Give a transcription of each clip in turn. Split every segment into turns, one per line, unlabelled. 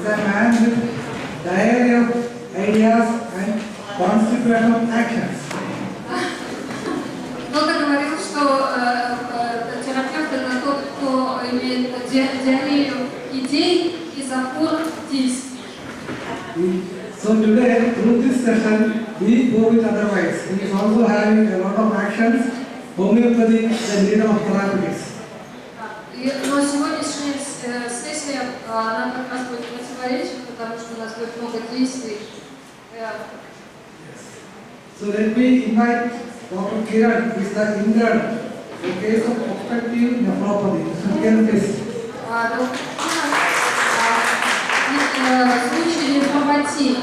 a man with diary of ideas and constitution of actions.
Кто-то говорил, что терапевт это тот, кто имеет диарею идей и закон действий.
So today, through this session, we go with otherwise. He is also having a lot of actions. Homeopathy, the leader of therapeutics.
Но сегодняшняя сессия, она как раз будет противоречить, потому что у нас будет много действий.
So let me invite Dr.Kiran, who is the intern in case of obstructive nephropathy. Dr. Kiran, please.
Случай нефропатии.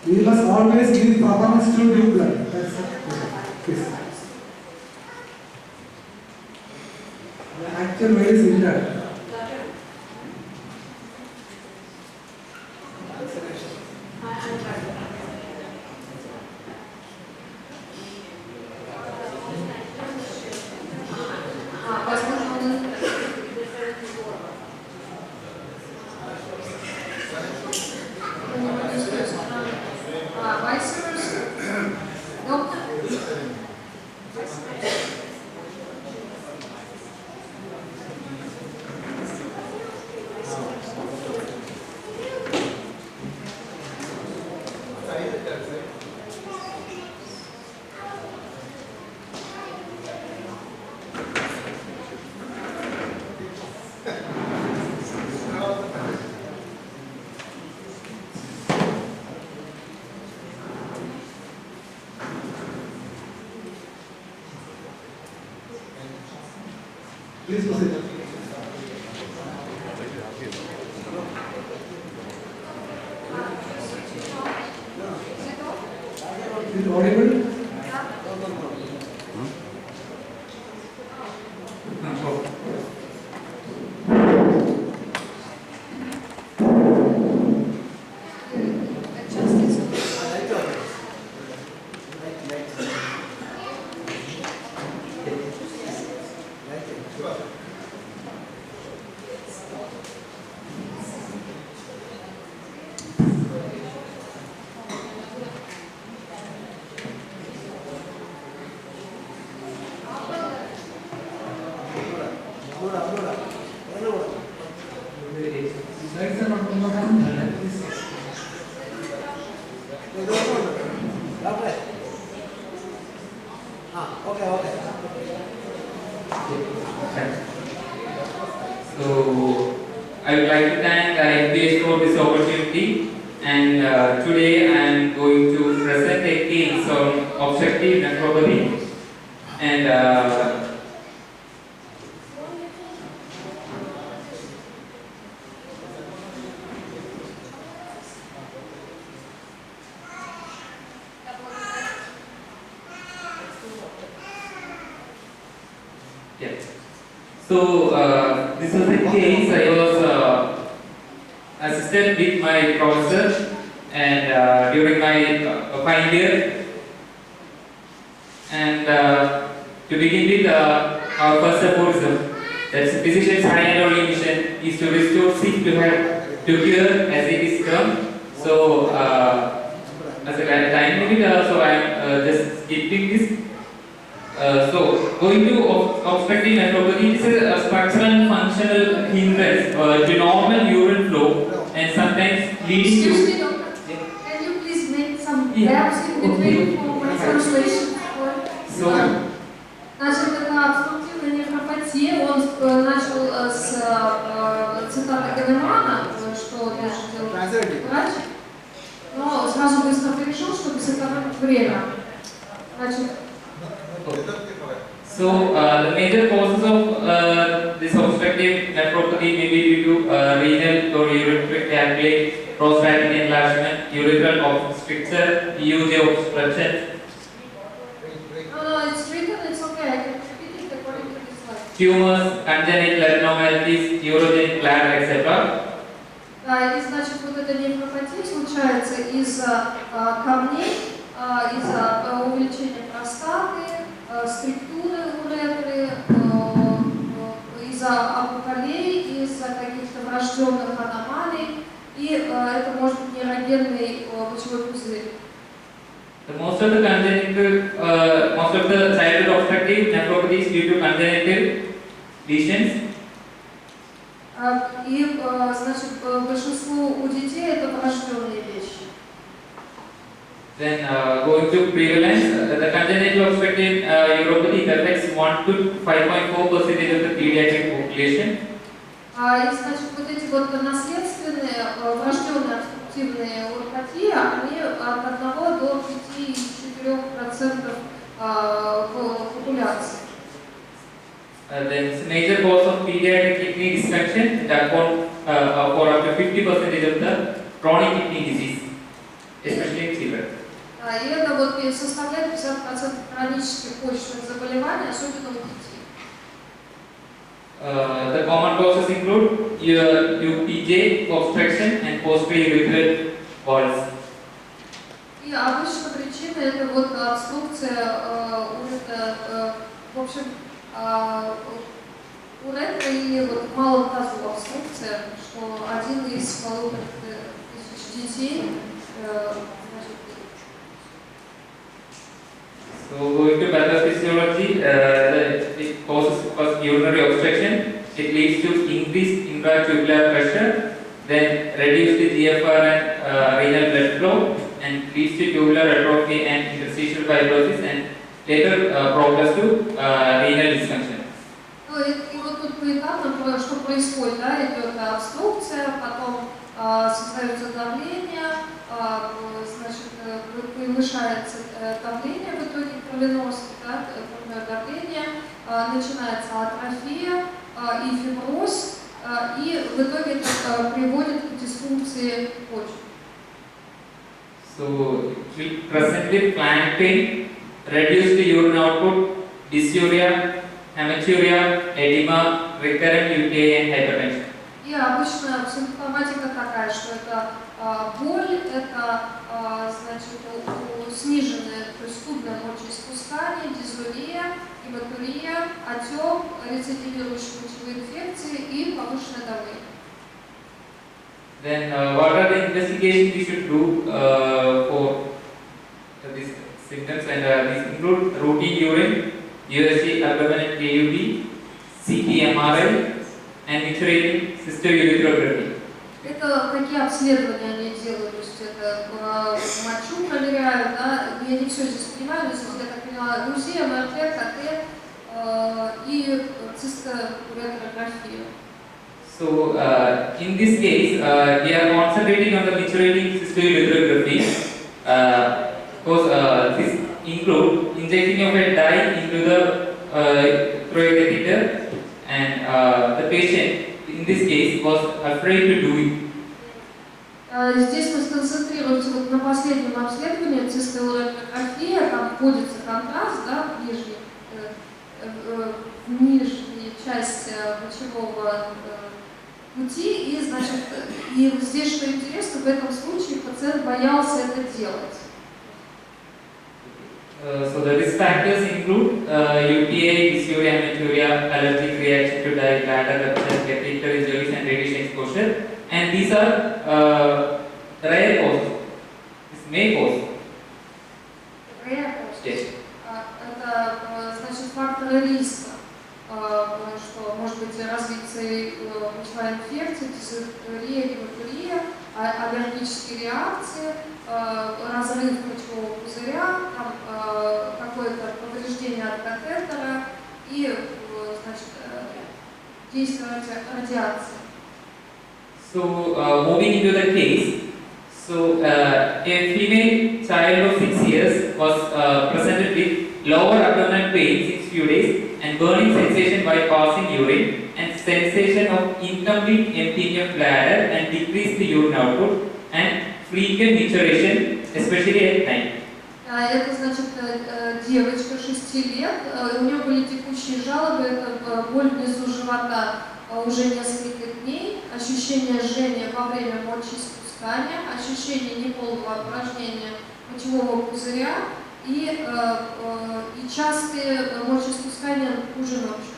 We must always give preference to new blood. That's it. Please. The actual way is intern. Please proceed. Is it audible?
So, I would like to thank Ifph for this opportunity, and today I am going to present a case on obstructive nephropathy. And yeah. So this was a case I was assisted with my professor, and during my final year. And to begin with, our first aphorism, that physician's high and only mission is to restore sick to health, to cure as it is termed. So as a time limit, so I am just skipping this. So, going to obstructive nephropathy, this is a structural and functional hindrance to normal urine flow, and sometimes leading to.
Excuse me, doctor. Can you please make some gaps in between for my translation?
So,
значит, это обструктивная нефропатия. Он начал с цитаты Галимана, что должен делать врач, но сразу быстро перешел, чтобы сэкономить время. Значит.
So, the major causes of this obstructive nephropathy may be due to renal or ureteric calculate, prostatic enlargement, urethral stricture, EUJ obstruction.
No, it's written, it's okay. I can repeat it according to this slide.
Tumors, congenital abnormalities, urogenic bladder, etc.
Да, и значит, вот эта нефропатия случается из-за камней, из-за увеличения простаты, структуры уретры, из-за опухолей, из-за каких-то врожденных врожденных аномалий, и это может быть нейрогенный мочевой пузырь.
Most of the childhood obstructive nephropathy is due to congenital lesions.
И, значит, большинство у детей это врожденные вещи.
Then going to prevalence, the congenital obstructive neuropathy affects 1 to 5.4% of the pediatric population.
И, значит, вот эти вот наследственные, врожденные обструктивные уропатии, они от 1 до 5,4% популяции.
Then it's a major cause of pediatric kidney dysfunction and account for up to 50% of the chronic kidney disease, especially in children.
И это вот составляет 50% хронических почечных заболеваний, особенно у детей.
The common causes include UPJ, obstruction, and post-urethral valves.
И обычно причина это вот обструкция в общем, уретра и вот в малом тазу обструкция, что 1 из 1500 детей,
So going to pathophysiology, it causes first urinary obstruction. It leads to increased intratubular pressure, then reduced GFR and renal blood flow, and leads to tubular atrophy and interstitial fibrosis, and later progress to renal dysfunction.
Ну и вот тут поэтапно, что происходит, да, идет обструкция, потом создается давление, значит, повышается давление в итоге кровеносное, да, кровное давление, начинается атрофия и фиброз, и в итоге это приводит к дисфункции почек.
So it will present with flank pain, reduced urine output, dysuria, hematuria, edema, recurrent UTI and hypertension.
И обычно симптоматика такая, что это боль, это значит, сниженное, то есть скудное мочеиспускание, дизурия, гематурия, отек, рецидивирующие мочевые инфекции и повышенное давление.
Then what are the investigations we should do for these symptoms? And these include routine urine, USG, abdomen and KUB, CT, MRI, and maturing cystourethropathy.
Это какие обследования они делают, то есть это мочу проверяют, да, я не все здесь понимаю, но если я так поняла, УЗИ, МРТ, КТ и цистourethrografия.
So in this case, we are concentrating on the maturing cystourethropathy because this include injecting of a dye into the catheter, and the patient in this case was afraid to do it.
Здесь мы сконцентрируемся вот на последнем обследовании, цистourethrografия, там вводится контраст, да, в нижней части мочевого пути, и, значит, и здесь, что интересно, в этом случае пациент боялся это делать.
So the risk factors include UTI, dysuria, hematuria, allergic reaction to dye, bladder, catheter injuries, and radiation exposure. And these are rare causes. This may cause.
Rare causes.
Yes.
Это, значит, факторы риска, что может быть развитие мочевой инфекции, дизентерия, гематурия, аллергические реакции, разрыв мочевого пузыря, там, какое-то повреждение от катетера и, значит, действие радиации.
So moving into the case, so a female child of 6 years was presented with lower abdominal pain 6 few days and burning sensation while passing urine and sensation of incomplete emptying of bladder and decreased urine output and frequent micturition, especially at night.
Это, значит, девочка 6 лет, у нее были текущие жалобы, это боль внизу живота уже несколько дней, ощущение жжения во время мочеиспускания, ощущение неполного опорожнения мочевого пузыря и частые мочеиспускания уже ночью.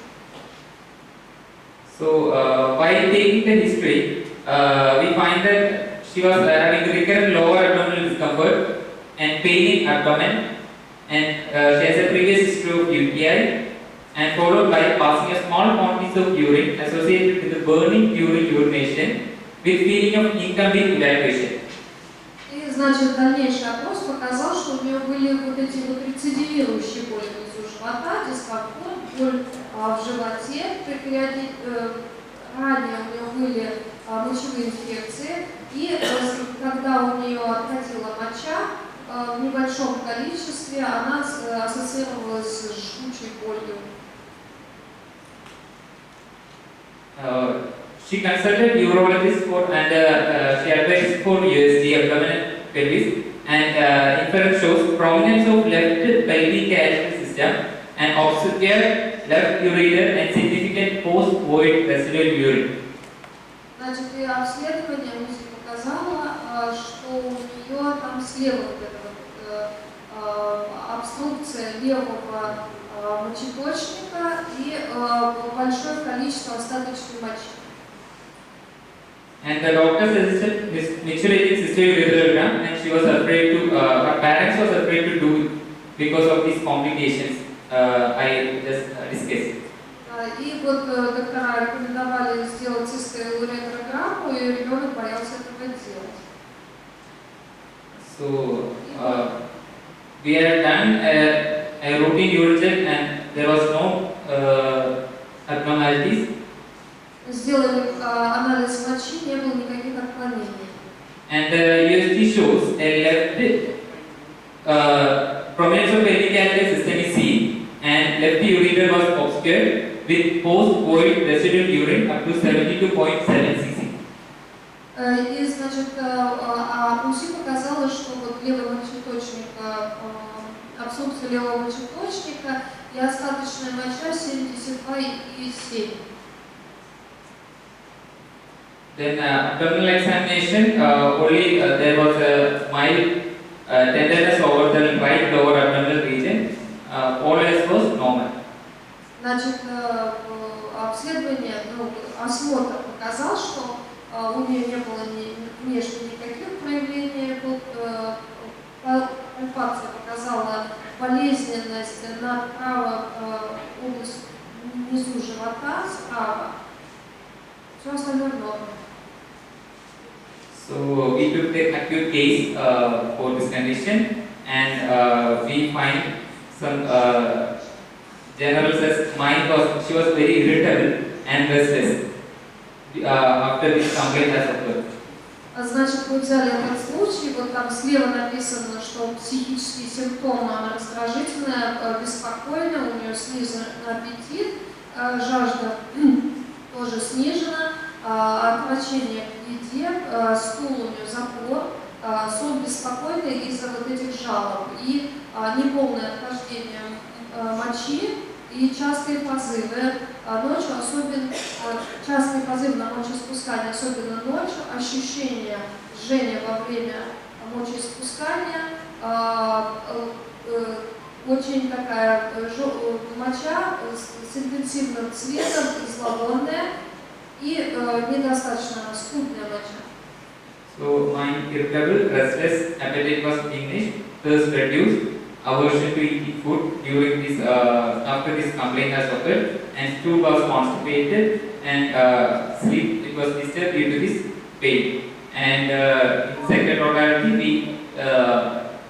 So while taking the history, we find that she was having recurrent lower abdominal discomfort and pain in abdomen, and she has a previous history of UTI, and followed by passing a small quantities of urine associated with the burning during urination with feeling of incomplete evacuation.
И, значит, дальнейший опрос показал, что у нее были вот эти вот рецидивирующие боли внизу живота, дискомфорт, боль в животе. Ранее у нее были мочевые инфекции, и когда у нее отходила моча в небольшом количестве, она ассоциировалась с жгучей болью.
She consulted urologist and she advised for USD abdominal pelvis, and inference shows prominence of left pelvic category system and obstructive left ureter and significant post-void residual urine.
Значит, и обследование УЗИ показало, что у нее там слева вот эта вот, обструкция левого мочеточника и большое количество остаточной мочи.
And the doctor suggested micturating cystourethrogram, and she was afraid to, her parents was afraid to do it because of these complications I just discussed.
И вот доктора рекомендовали сделать цистеуретрограмму, и ребенок боялся этого делать.
So we had done a routine urine check, and there was no abnormalities.
Сделали анализ мочи, не было никаких отклонений.
And the USG shows a left prominence of pelvic category system is seen, and left ureter was obscured with post-void residual urine up to 72.7 cc.
И, значит, УЗИ показало, что вот левый мочеточник, обструкция левого мочеточника и остаточная моча 72,7.
Then abdominal examination, only there was a mild tenderness over the right lower abdominal region. All else was normal.
Значит, обследование, осмотр показал, что у нее не было внешне никаких проявлений. Пальпация показала болезненность на правой области внизу живота, справа. Все остальное норма.
So we took the acute case for this condition, and we find some general says she was very irritable and restless after this complaint has occurred.
Значит, мы взяли этот случай, вот там слева написано, что психические симптомы, она раздражительная, беспокойная, у нее снижен аппетит, жажда тоже снижена, отвращение к еде, стул у нее запор, сон беспокойный из-за вот этих жалоб и неполное отхождение мочи и частые позывы. Ночью особенно, частые позывы на мочеиспускание, особенно ночью, ощущение жжения во время мочеиспускания, очень такая моча с интенсивным цветом, зловонная и недостаточно скудная моча.
So mind irritable, restless, appetite was diminished, thirst reduced, aversion to eating food during this after this complaint has occurred, and stool was constipated, and sleep it was disturbed due to this pain. And in second totality we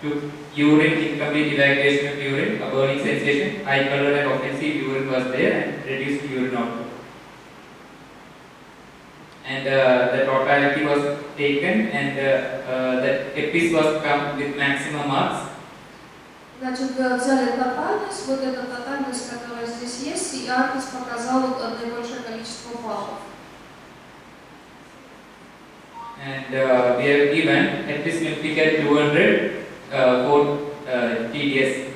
took urine, incomplete evacuation of urine, a burning sensation, high color and offensive urine was there, and reduced urine output. And the totality was taken, and the EPIS was come with maximum marks.
Значит, взяли тотальность, вот эта тотальность, которая здесь есть, и АРКИС показал наибольшее количество баллов.
And we have given EPIS will pick at 200 for TDS.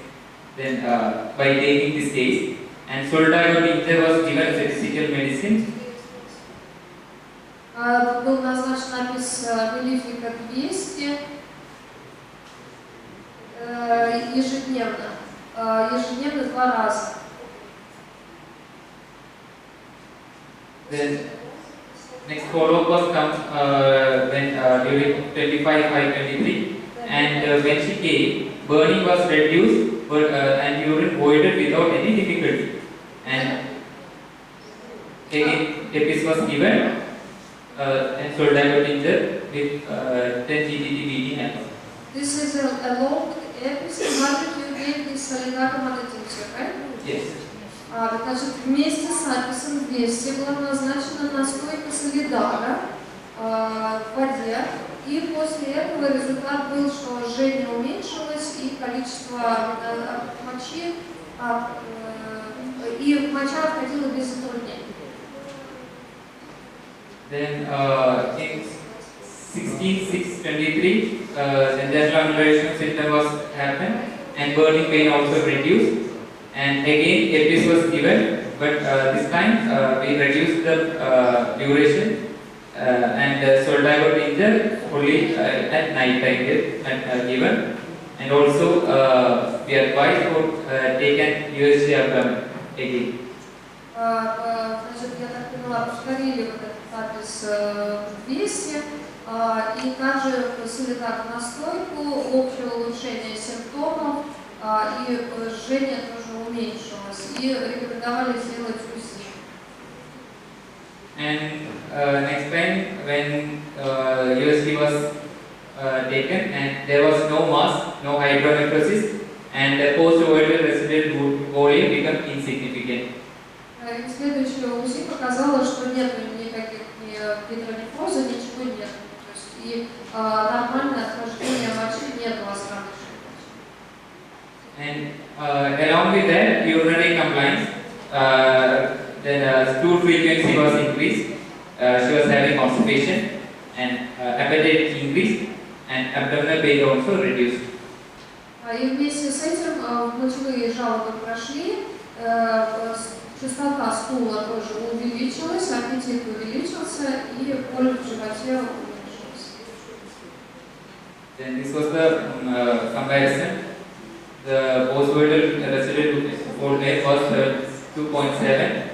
Then by taking this case, and Soldago was given statistical medicine.
Был назначен АРКИС Мелифика 200 ежедневно, ежедневно 2 раза.
Then Next follow-up was come when during 25/5/23, and when she came, burning was reduced, but and urine voided without any difficulty. And again, EPIS was given and Soldagotinger with 10 GTT bleeding alcohol.
This is a long episode. How did you get this solidagomoderator, right?
Yes.
Значит, вместе с аписом 200 была назначена настойка солидара в воде, и после этого результат был, что жжение уменьшилось и количество мочи, и моча отходила без затруднений.
Then in 16/6/23, the general ambulation symptom was happened and burning pain also reduced. And again, EPIS was given, but this time we reduced the duration and Soldagotinger only at night time given. And also we advised for take an USG abdomen again.
Значит, я так поняла, повторили вот этот апис 200, и также солидар настойку, общее улучшение симптомов, и жжение тоже уменьшилось, и рекомендовали сделать УЗИ.
And next time when USG was taken and there was no mass, no hydronephrosis, and the post-voidal residual volume became insignificant.
И следующее УЗИ показало, что нет никаких гидронефроза, ничего нет. То есть и нормальное отхождение мочи нет у оставшейся.
And along with that, urinary compliance, then stool frequency was increased. She was having constipation, and appetite increased, and abdominal pain also reduced.
И вместе с этим мочевые жалобы прошли, частота стула тоже увеличилась, аппетит увеличился, и боль в животе уменьшилась.
Then this was the comparison. The post-voidal residual voltage was 2.7.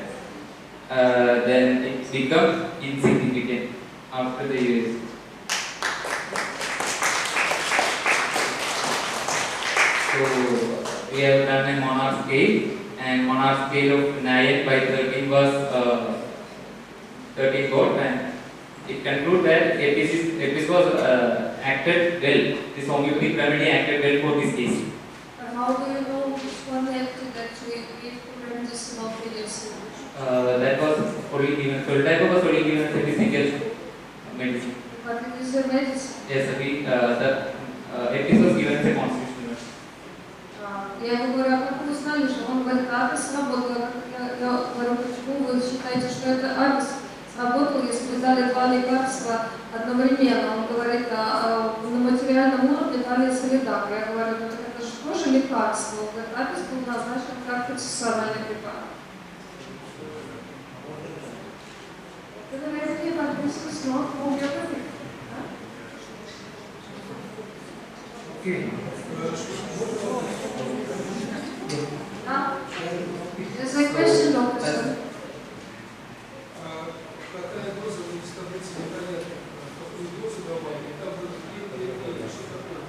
Then it became insignificant after the use. So we have done a Monarch scale, and Monarch scale of 9/13 was 13 got, and it concluded that EPIS was acted well. This homeopathic remedy acted well for this case.
How do you know which one acted actually with medicinal medicine?
That was only given. Soldago was only given as a single medicine.
But it is a medicine.
Yes, the EPIS was given as a constitutional medicine.
Я говорю, а как вы узнали, что он говорит, апис сработал? Я говорю, почему вы считаете, что это апис сработал, если вы дали два лекарства одновременно? Он говорит, на материальном уровне дали солидар. Я говорю, ну так это же тоже лекарство. Он говорит, апис был назначен как процессуальный препарат. Это, наверное, подписка снова homeopathy.
Okay.
There's a question, Doctor.
Какая доза, вы из таблицы непонятно, какую дозу давали, там было 3, что такое?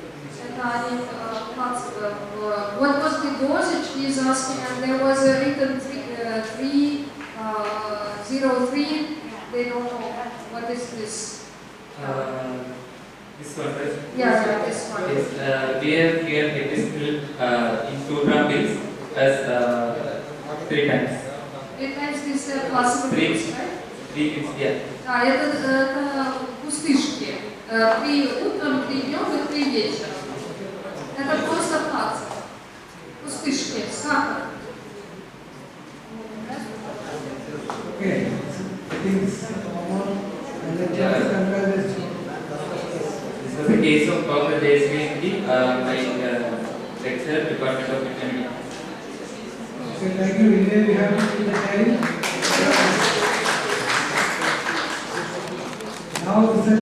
Это они what was the dosage he is asking, and there was a written 303, they don't know what is this.
This one, right?
Yeah, this one.
Yes, we have here EPIS in 2 gram pills as 3 times.
3 times this plasma pills, right?
3 pills, yeah.
Да, это пустышки. 3 утром, 3 днем и 3 вечером. Это просто плацебо. Пустышки, сахар.
Okay. Things common and then just converse.
This was a case of Dr. J.S.V. my lecturer, Department of Veterinary.
Okay, thank you. Today we have to the time. Now the